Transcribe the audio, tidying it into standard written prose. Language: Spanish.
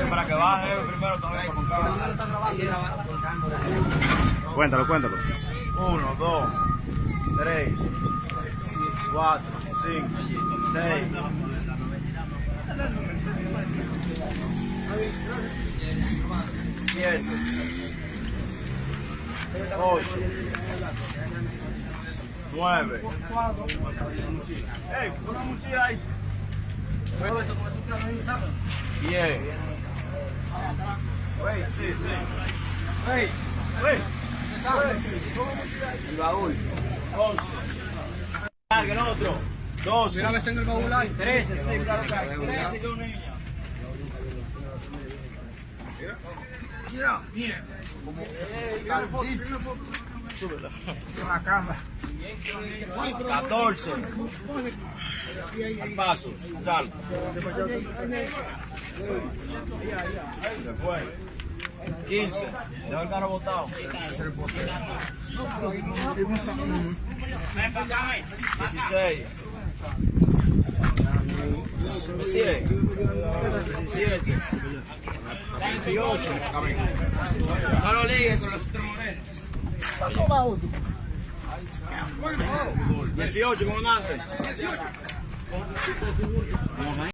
Para que baje primero también con cámara. Cuéntalo. 1, 2, 3, 4, 5, 6. 7, 8, 9. ¡Ey! Una mochila ahí. 10. Wey, sí. Wey. El baúl. 11. El otro. 12. Mira a ver si en el baúl hay. 13, sí, claro que hay. 13 que un niño. Mira. Salchicha. La cama. 14. Al paso, sal. Se fue. 15. Deja el carro botado. 16. 17. 18. No lo ligues con los tremoneros. 18, comandante.